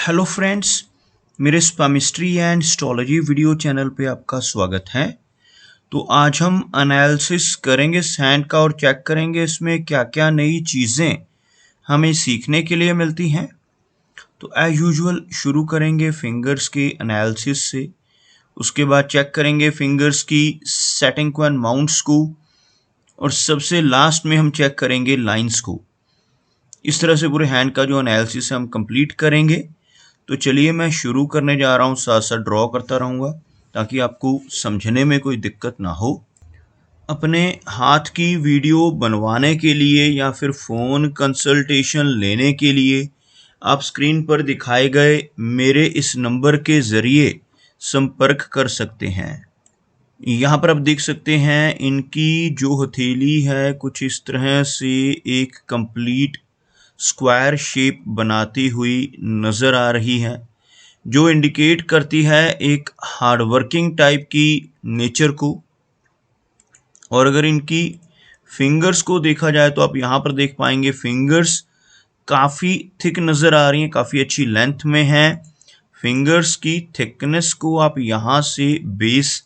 Hello friends, मेरे स्पामिस्ट्री and astrology video channel पे आपका स्वागत है। तो आज हम एनालिसिस करेंगे सैंड का और चेक करेंगे इसमें क्या क्या नई चीज़ें हमें सीखने के लिए मिलती हैं। तो एज यूजुअल शुरू करेंगे फिंगर्स के एनालिसिस से, उसके बाद चेक करेंगे फिंगर्स की सेटिंग को एंड माउंट्स को, और सबसे लास्ट में हम चेक करेंगे लाइंस को। इस तरह से पूरे हैंड का जो एनालिसिस है हम कंप्लीट करेंगे। तो चलिए मैं शुरू करने जा रहा हूँ, साथ साथ ड्रॉ करता रहूँगा ताकि आपको समझने में कोई दिक्कत ना हो। अपने हाथ की वीडियो बनवाने के लिए या फिर फ़ोन कंसल्टेशन लेने के लिए आप स्क्रीन पर दिखाए गए मेरे इस नंबर के ज़रिए संपर्क कर सकते हैं। यहाँ पर आप देख सकते हैं इनकी जो हथेली है कुछ इस तरह से एक कंप्लीट स्क्वायर शेप बनाती हुई नज़र आ रही है, जो इंडिकेट करती है एक हार्डवर्किंग टाइप की नेचर को। और अगर इनकी फिंगर्स को देखा जाए तो आप यहाँ पर देख पाएंगे फिंगर्स काफ़ी थिक नज़र आ रही हैं, काफ़ी अच्छी लेंथ में हैं। फिंगर्स की थिकनेस को आप यहाँ से बेस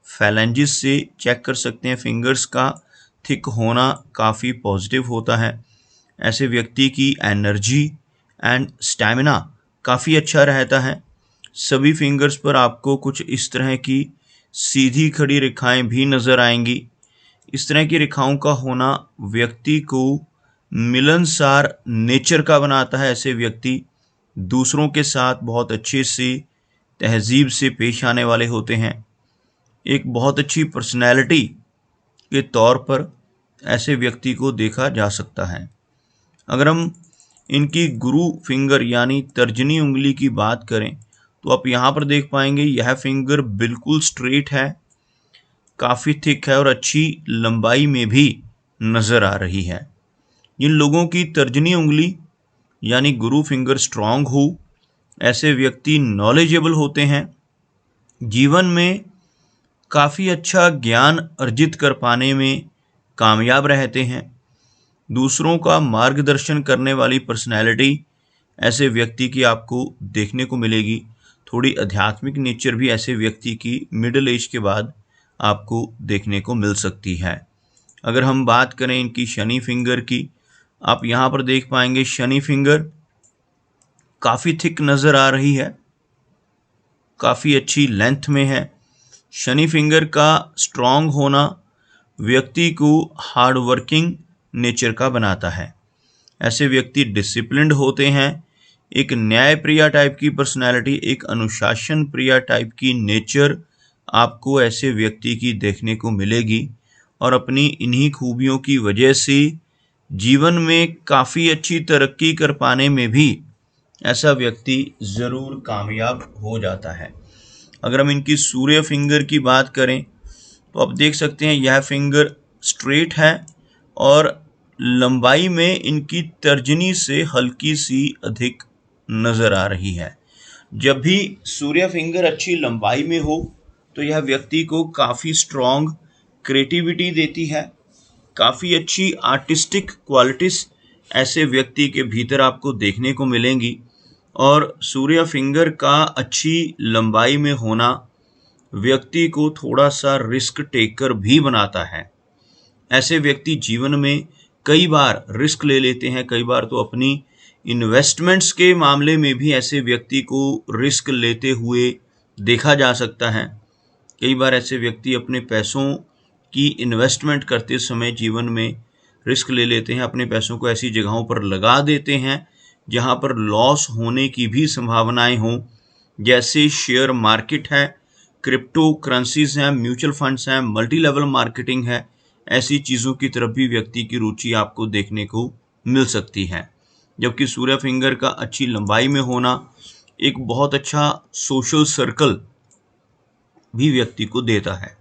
फैलेंजिस से चेक कर सकते हैं। फिंगर्स का थिक होना काफ़ी पॉजिटिव होता है। ऐसे व्यक्ति की एनर्जी एंड स्टैमिना काफ़ी अच्छा रहता है। सभी फिंगर्स पर आपको कुछ इस तरह की सीधी खड़ी रेखाएं भी नज़र आएंगी। इस तरह की रेखाओं का होना व्यक्ति को मिलनसार नेचर का बनाता है। ऐसे व्यक्ति दूसरों के साथ बहुत अच्छे से तहजीब से पेश आने वाले होते हैं। एक बहुत अच्छी पर्सनैलिटी के तौर पर ऐसे व्यक्ति को देखा जा सकता है। अगर हम इनकी गुरु फिंगर यानी तर्जनी उंगली की बात करें तो आप यहाँ पर देख पाएंगे यह फिंगर बिल्कुल स्ट्रेट है, काफ़ी थिक है और अच्छी लंबाई में भी नज़र आ रही है। जिन लोगों की तर्जनी उंगली यानी गुरु फिंगर स्ट्रांग हो, ऐसे व्यक्ति नॉलेजेबल होते हैं, जीवन में काफ़ी अच्छा ज्ञान अर्जित कर पाने में कामयाब रहते हैं। दूसरों का मार्गदर्शन करने वाली पर्सनैलिटी ऐसे व्यक्ति की आपको देखने को मिलेगी। थोड़ी आध्यात्मिक नेचर भी ऐसे व्यक्ति की मिडिल एज के बाद आपको देखने को मिल सकती है। अगर हम बात करें इनकी शनि फिंगर की, आप यहाँ पर देख पाएंगे शनि फिंगर काफ़ी थिक नज़र आ रही है, काफ़ी अच्छी लेंथ में है। शनि फिंगर का स्ट्रॉन्ग होना व्यक्ति को हार्डवर्किंग नेचर का बनाता है। ऐसे व्यक्ति डिसिप्लिन्ड होते हैं, एक न्याय प्रिय टाइप की पर्सनैलिटी, एक अनुशासन प्रिय टाइप की नेचर आपको ऐसे व्यक्ति की देखने को मिलेगी। और अपनी इन्हीं खूबियों की वजह से जीवन में काफ़ी अच्छी तरक्की कर पाने में भी ऐसा व्यक्ति ज़रूर कामयाब हो जाता है। अगर हम इनकी सूर्य फिंगर की बात करें तो आप देख सकते हैं यह फिंगर स्ट्रेट है और लंबाई में इनकी तर्जनी से हल्की सी अधिक नज़र आ रही है। जब भी सूर्य फिंगर अच्छी लंबाई में हो तो यह व्यक्ति को काफ़ी स्ट्रॉन्ग क्रिएटिविटी देती है, काफ़ी अच्छी आर्टिस्टिक क्वालिटीज़ ऐसे व्यक्ति के भीतर आपको देखने को मिलेंगी। और सूर्य फिंगर का अच्छी लंबाई में होना व्यक्ति को थोड़ा सा रिस्क टेकर भी बनाता है। ऐसे व्यक्ति जीवन में कई बार रिस्क ले लेते हैं, कई बार तो अपनी इन्वेस्टमेंट्स के मामले में भी ऐसे व्यक्ति को रिस्क लेते हुए देखा जा सकता है। कई बार ऐसे व्यक्ति अपने पैसों की इन्वेस्टमेंट करते समय जीवन में रिस्क ले लेते हैं, अपने पैसों को ऐसी जगहों पर लगा देते हैं जहां पर लॉस होने की भी संभावनाएं हों, जैसे शेयर मार्केट है, क्रिप्टो करेंसीज हैं, म्यूचुअल फंड्स हैं, मल्टी लेवल मार्केटिंग है। ऐसी चीज़ों की तरफ भी व्यक्ति की रुचि आपको देखने को मिल सकती है। जबकि सूर्य फिंगर का अच्छी लंबाई में होना एक बहुत अच्छा सोशल सर्कल भी व्यक्ति को देता है।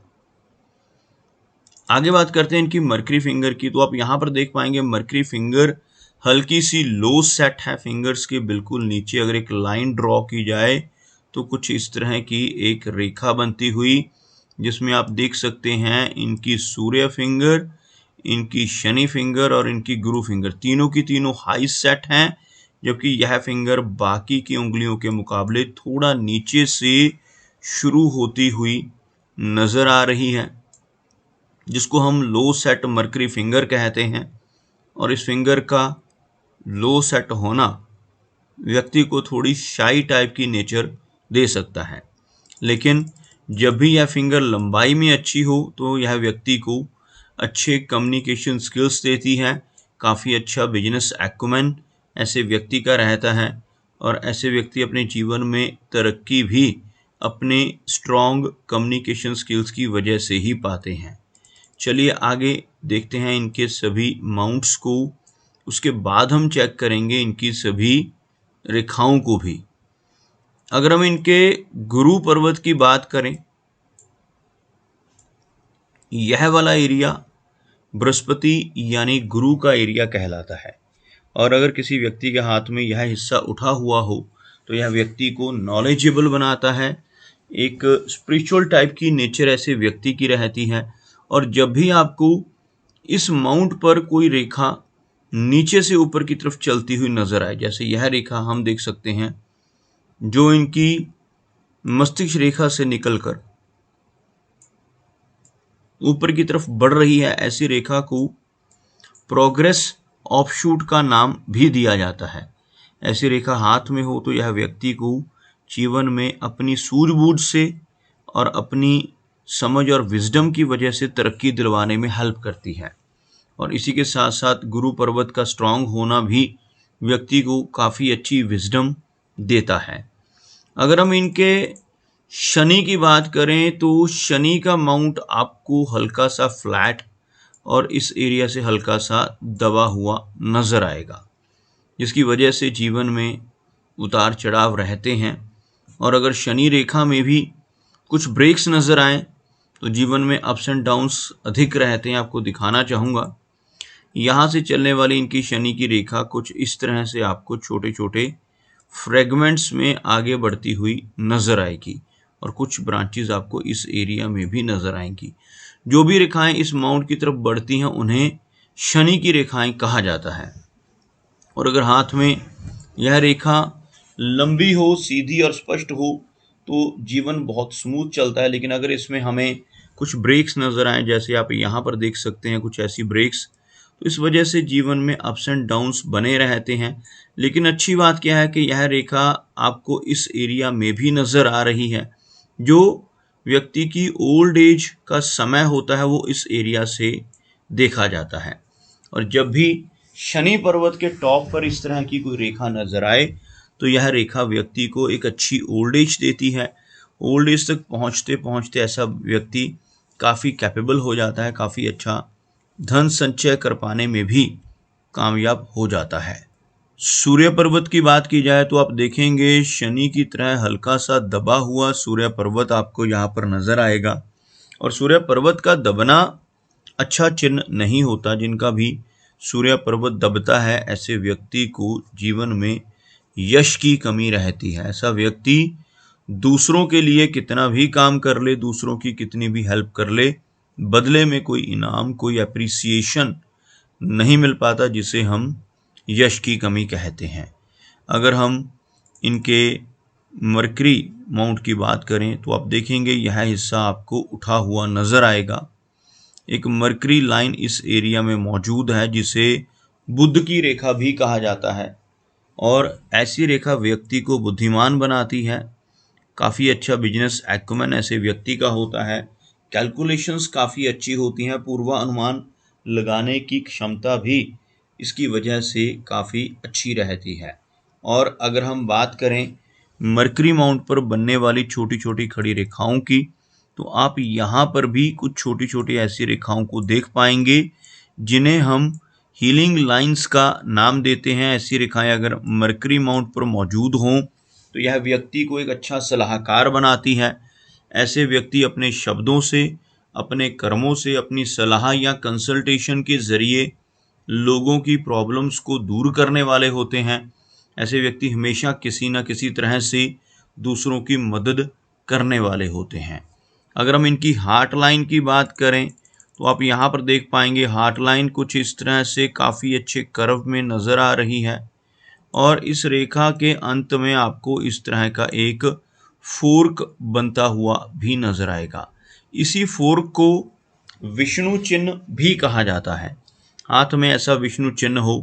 आगे बात करते हैं इनकी मरकरी फिंगर की, तो आप यहाँ पर देख पाएंगे मरकरी फिंगर हल्की सी लो सेट है। फिंगर्स के बिल्कुल नीचे अगर एक लाइन ड्रॉ की जाए तो कुछ इस तरह की एक रेखा बनती हुई, जिसमें आप देख सकते हैं इनकी सूर्य फिंगर, इनकी शनि फिंगर और इनकी गुरु फिंगर तीनों की तीनों हाई सेट हैं। जबकि यह फिंगर बाकी की उंगलियों के मुकाबले थोड़ा नीचे से शुरू होती हुई नजर आ रही है, जिसको हम लो सेट मर्करी फिंगर कहते हैं। और इस फिंगर का लो सेट होना व्यक्ति को थोड़ी शाई टाइप की नेचर दे सकता है, लेकिन जब भी यह फिंगर लंबाई में अच्छी हो तो यह व्यक्ति को अच्छे कम्युनिकेशन स्किल्स देती है, काफ़ी अच्छा बिजनेस एक्यूमेन ऐसे व्यक्ति का रहता है, और ऐसे व्यक्ति अपने जीवन में तरक्की भी अपने स्ट्रॉन्ग कम्युनिकेशन स्किल्स की वजह से ही पाते हैं। चलिए आगे देखते हैं इनके सभी माउंट्स को, उसके बाद हम चेक करेंगे इनकी सभी रेखाओं को भी। अगर हम इनके गुरु पर्वत की बात करें, यह वाला एरिया बृहस्पति यानी गुरु का एरिया कहलाता है, और अगर किसी व्यक्ति के हाथ में यह हिस्सा उठा हुआ हो तो यह व्यक्ति को नॉलेजेबल बनाता है, एक स्पिरिचुअल टाइप की नेचर ऐसे व्यक्ति की रहती है। और जब भी आपको इस माउंट पर कोई रेखा नीचे से ऊपर की तरफ चलती हुई नजर आए, जैसे यह रेखा हम देख सकते हैं जो इनकी मस्तिष्क रेखा से निकलकर ऊपर की तरफ बढ़ रही है, ऐसी रेखा को प्रोग्रेस ऑफशूट का नाम भी दिया जाता है। ऐसी रेखा हाथ में हो तो यह व्यक्ति को जीवन में अपनी सूझबूझ से और अपनी समझ और विजडम की वजह से तरक्की दिलवाने में हेल्प करती है। और इसी के साथ साथ गुरु पर्वत का स्ट्रांग होना भी व्यक्ति को काफ़ी अच्छी विजडम देता है। अगर हम इनके शनि की बात करें तो शनि का माउंट आपको हल्का सा फ्लैट और इस एरिया से हल्का सा दबा हुआ नजर आएगा, जिसकी वजह से जीवन में उतार चढ़ाव रहते हैं। और अगर शनि रेखा में भी कुछ ब्रेक्स नज़र आएँ तो जीवन में अप्स एंड डाउन्स अधिक रहते हैं। आपको दिखाना चाहूँगा, यहाँ से चलने वाली इनकी शनि की रेखा कुछ इस तरह से आपको छोटे छोटे फ्रेगमेंट्स में आगे बढ़ती हुई नज़र आएगी, और कुछ ब्रांचेस आपको इस एरिया में भी नज़र आएंगी। जो भी रेखाएं इस माउंट की तरफ बढ़ती हैं उन्हें शनि की रेखाएं कहा जाता है। और अगर हाथ में यह रेखा लंबी हो, सीधी और स्पष्ट हो तो जीवन बहुत स्मूथ चलता है, लेकिन अगर इसमें हमें कुछ ब्रेक्स नज़र आए, जैसे आप यहाँ पर देख सकते हैं कुछ ऐसी ब्रेक्स, तो इस वजह से जीवन में अप्स एंड डाउन्स बने रहते हैं। लेकिन अच्छी बात क्या है कि यह रेखा आपको इस एरिया में भी नज़र आ रही है। जो व्यक्ति की ओल्ड एज का समय होता है वो इस एरिया से देखा जाता है। और जब भी शनि पर्वत के टॉप पर इस तरह की कोई रेखा नजर आए तो यह रेखा व्यक्ति को एक अच्छी ओल्ड एज देती है। ओल्ड एज तक पहुंचते पहुंचते ऐसा व्यक्ति काफ़ी कैपेबल हो जाता है, काफ़ी अच्छा धन संचय कर पाने में भी कामयाब हो जाता है। सूर्य पर्वत की बात की जाए तो आप देखेंगे शनि की तरह हल्का सा दबा हुआ सूर्य पर्वत आपको यहाँ पर नजर आएगा। और सूर्य पर्वत का दबना अच्छा चिन्ह नहीं होता। जिनका भी सूर्य पर्वत दबता है ऐसे व्यक्ति को जीवन में यश की कमी रहती है। ऐसा व्यक्ति दूसरों के लिए कितना भी काम कर ले, दूसरों की कितनी भी हेल्प कर ले, बदले में कोई इनाम, कोई अप्रिसिएशन नहीं मिल पाता, जिसे हम यश की कमी कहते हैं। अगर हम इनके मरकरी माउंट की बात करें तो आप देखेंगे यह हिस्सा आपको उठा हुआ नजर आएगा। एक मरकरी लाइन इस एरिया में मौजूद है जिसे बुध की रेखा भी कहा जाता है, और ऐसी रेखा व्यक्ति को बुद्धिमान बनाती है। काफ़ी अच्छा बिजनेस एक्यूमेन ऐसे व्यक्ति का होता है। कैलकुलेशंस काफ़ी अच्छी होती हैं, पूर्वानुमान लगाने की क्षमता भी इसकी वजह से काफ़ी अच्छी रहती है। और अगर हम बात करें मरकरी माउंट पर बनने वाली छोटी छोटी खड़ी रेखाओं की, तो आप यहाँ पर भी कुछ छोटी छोटी ऐसी रेखाओं को देख पाएंगे जिन्हें हम हीलिंग लाइंस का नाम देते हैं। ऐसी रेखाएं अगर मरकरी माउंट पर मौजूद हों तो यह व्यक्ति को एक अच्छा सलाहकार बनाती है। ऐसे व्यक्ति अपने शब्दों से, अपने कर्मों से, अपनी सलाह या कंसल्टेशन के ज़रिए लोगों की प्रॉब्लम्स को दूर करने वाले होते हैं। ऐसे व्यक्ति हमेशा किसी न किसी तरह से दूसरों की मदद करने वाले होते हैं। अगर हम इनकी हार्ट लाइन की बात करें तो आप यहाँ पर देख पाएंगे हार्ट लाइन कुछ इस तरह से काफ़ी अच्छे कर्व में नज़र आ रही है। और इस रेखा के अंत में आपको इस तरह का एक फोर्क बनता हुआ भी नजर आएगा। इसी फोर्क को विष्णु चिन्ह भी कहा जाता है। हाथ में ऐसा विष्णु चिन्ह हो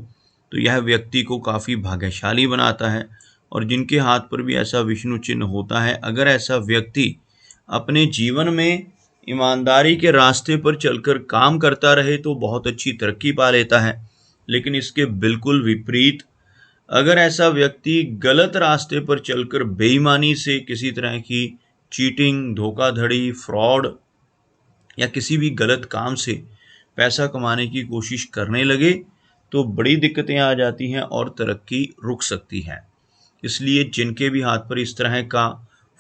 तो यह व्यक्ति को काफी भाग्यशाली बनाता है, और जिनके हाथ पर भी ऐसा विष्णु चिन्ह होता है, अगर ऐसा व्यक्ति अपने जीवन में ईमानदारी के रास्ते पर चलकर काम करता रहे तो बहुत अच्छी तरक्की पा लेता है। लेकिन इसके बिल्कुल विपरीत, अगर ऐसा व्यक्ति गलत रास्ते पर चलकर बेईमानी से किसी तरह की चीटिंग, धोखाधड़ी, फ्रॉड या किसी भी गलत काम से पैसा कमाने की कोशिश करने लगे तो बड़ी दिक्कतें आ जाती हैं और तरक्की रुक सकती है। इसलिए जिनके भी हाथ पर इस तरह का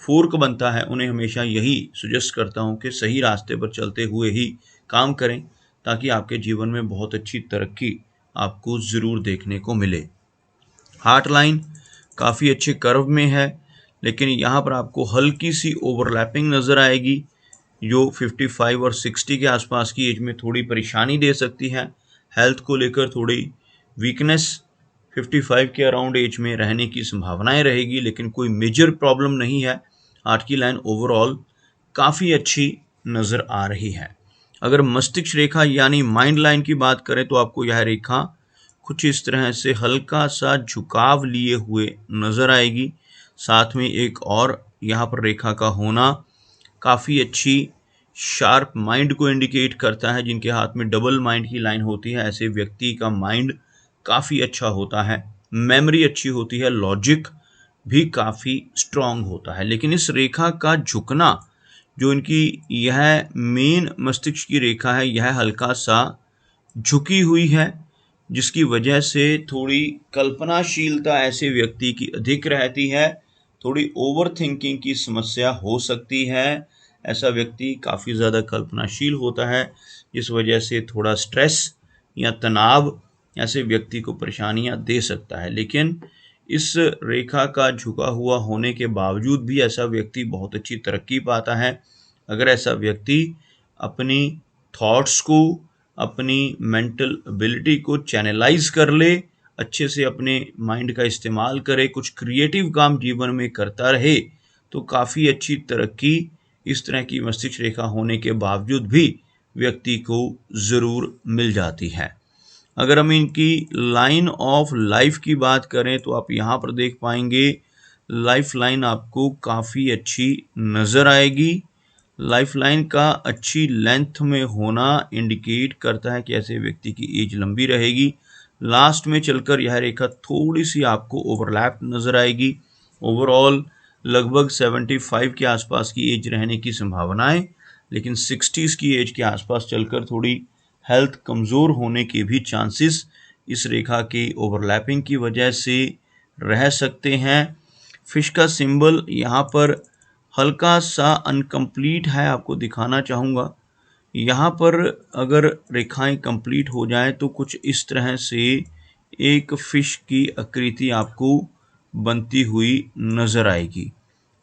फोर्क बनता है, उन्हें हमेशा यही सजेस्ट करता हूं कि सही रास्ते पर चलते हुए ही काम करें, ताकि आपके जीवन में बहुत अच्छी तरक्की आपको ज़रूर देखने को मिले। हार्ट लाइन काफ़ी अच्छे कर्व में है, लेकिन यहाँ पर आपको हल्की सी ओवरलैपिंग नज़र आएगी, जो 55 और 60 के आसपास की एज में थोड़ी परेशानी दे सकती है। हेल्थ को लेकर थोड़ी वीकनेस 55 के अराउंड एज में रहने की संभावनाएं रहेगी, लेकिन कोई मेजर प्रॉब्लम नहीं है। हार्ट की लाइन ओवरऑल काफ़ी अच्छी नज़र आ रही है। अगर मस्तिष्क रेखा यानी माइंड लाइन की बात करें तो आपको यह रेखा कुछ इस तरह से हल्का सा झुकाव लिए हुए नज़र आएगी। साथ में एक और यहाँ पर रेखा का होना काफ़ी अच्छी शार्प माइंड को इंडिकेट करता है। जिनके हाथ में डबल माइंड की लाइन होती है, ऐसे व्यक्ति का माइंड काफ़ी अच्छा होता है, मेमोरी अच्छी होती है, लॉजिक भी काफ़ी स्ट्रांग होता है। लेकिन इस रेखा का झुकना, जो इनकी यह मेन मस्तिष्क की रेखा है, यह हल्का सा झुकी हुई है, जिसकी वजह से थोड़ी कल्पनाशीलता ऐसे व्यक्ति की अधिक रहती है। थोड़ी ओवर थिंकिंग की समस्या हो सकती है। ऐसा व्यक्ति काफ़ी ज़्यादा कल्पनाशील होता है, जिस वजह से थोड़ा स्ट्रेस या तनाव ऐसे व्यक्ति को परेशानियां दे सकता है। लेकिन इस रेखा का झुका हुआ होने के बावजूद भी ऐसा व्यक्ति बहुत अच्छी तरक्की पाता है। अगर ऐसा व्यक्ति अपनी थॉट्स को, अपनी मेंटल एबिलिटी को चैनलाइज कर ले, अच्छे से अपने माइंड का इस्तेमाल करे, कुछ क्रिएटिव काम जीवन में करता रहे, तो काफ़ी अच्छी तरक्की इस तरह की मस्तिष्क रेखा होने के बावजूद भी व्यक्ति को ज़रूर मिल जाती है। अगर हम इनकी लाइन ऑफ लाइफ की बात करें तो आप यहाँ पर देख पाएंगे लाइफ लाइन आपको काफ़ी अच्छी नज़र आएगी। लाइफ लाइन का अच्छी लेंथ में होना इंडिकेट करता है कि ऐसे व्यक्ति की एज लंबी रहेगी। लास्ट में चलकर यह रेखा थोड़ी सी आपको ओवरलैप नज़र आएगी। ओवरऑल लगभग 75 के आसपास की एज रहने की संभावनाएं, लेकिन 60s की एज के आसपास चलकर थोड़ी हेल्थ कमज़ोर होने के भी चांसेस इस रेखा के ओवरलैपिंग की वजह से रह सकते हैं। फिश का सिंबल यहाँ पर हल्का सा अनकम्प्लीट है, आपको दिखाना चाहूँगा। यहाँ पर अगर रेखाएं कंप्लीट हो जाएं तो कुछ इस तरह से एक फिश की आकृति आपको बनती हुई नज़र आएगी।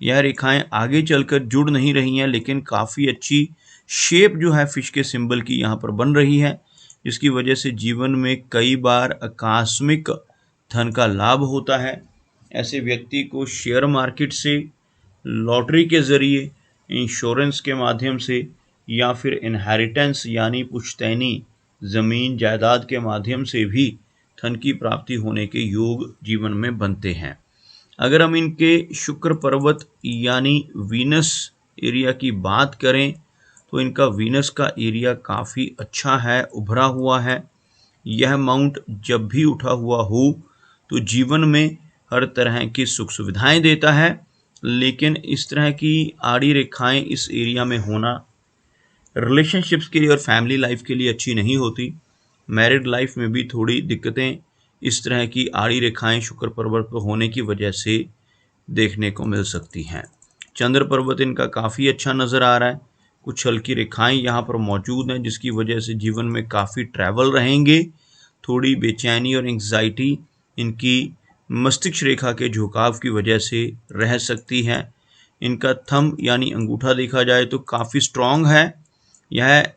यह रेखाएं आगे चलकर जुड़ नहीं रही हैं, लेकिन काफ़ी अच्छी शेप जो है फिश के सिंबल की यहाँ पर बन रही है, जिसकी वजह से जीवन में कई बार आकस्मिक धन का लाभ होता है। ऐसे व्यक्ति को शेयर मार्केट से, लॉटरी के ज़रिए, इंश्योरेंस के माध्यम से या फिर इनहेरिटेंस यानी पुश्तैनी ज़मीन जायदाद के माध्यम से भी धन की प्राप्ति होने के योग जीवन में बनते हैं। अगर हम इनके शुक्र पर्वत यानी वीनस एरिया की बात करें तो इनका वीनस का एरिया काफ़ी अच्छा है, उभरा हुआ है। यह माउंट जब भी उठा हुआ हो तो जीवन में हर तरह की सुख सुविधाएं देता है, लेकिन इस तरह की आड़ी रेखाएं इस एरिया में होना रिलेशनशिप्स के लिए और फैमिली लाइफ के लिए अच्छी नहीं होती। मैरिड लाइफ में भी थोड़ी दिक्कतें इस तरह की आड़ी रेखाएं शुक्र पर्वत पर होने की वजह से देखने को मिल सकती हैं। चंद्र पर्वत इनका काफ़ी अच्छा नज़र आ रहा है। कुछ हल्की रेखाएं यहाँ पर मौजूद हैं, जिसकी वजह से जीवन में काफ़ी ट्रैवल रहेंगे। थोड़ी बेचैनी और एंग्जाइटी इनकी मस्तिष्क रेखा के झुकाव की वजह से रह सकती है। इनका थंब यानी अंगूठा देखा जाए तो काफ़ी स्ट्रॉन्ग है। यह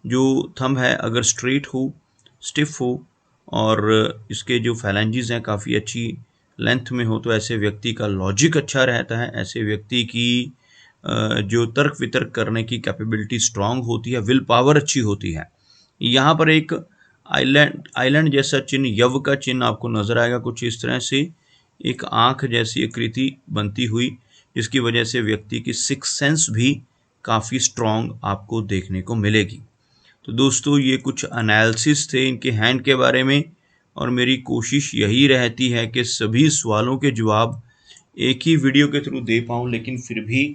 जो थंब है अगर स्ट्रेट हो, स्टिफ हो और इसके जो फैलेंजेस हैं काफ़ी अच्छी लेंथ में हो, तो ऐसे व्यक्ति का लॉजिक अच्छा रहता है, ऐसे व्यक्ति की जो तर्क वितर्क करने की कैपेबिलिटी स्ट्रांग होती है, विल पावर अच्छी होती है। यहाँ पर एक आइलैंड जैसा चिन्ह, यव का चिन्ह आपको नजर आएगा, कुछ इस तरह से एक आंख जैसी आकृति बनती हुई, जिसकी वजह से व्यक्ति की सिक्स सेंस भी काफ़ी स्ट्रांग आपको देखने को मिलेगी। तो दोस्तों ये कुछ एनालिसिस थे इनके हैंड के बारे में, और मेरी कोशिश यही रहती है कि सभी सवालों के जवाब एक ही वीडियो के थ्रू दे पाऊँ, लेकिन फिर भी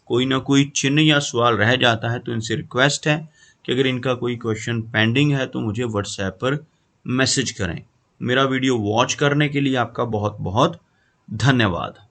कोई ना कोई चिन्ह या सवाल रह जाता है। तो इनसे रिक्वेस्ट है कि अगर इनका कोई क्वेश्चन पेंडिंग है तो मुझे व्हाट्सएप पर मैसेज करें। मेरा वीडियो वॉच करने के लिए आपका बहुत बहुत धन्यवाद।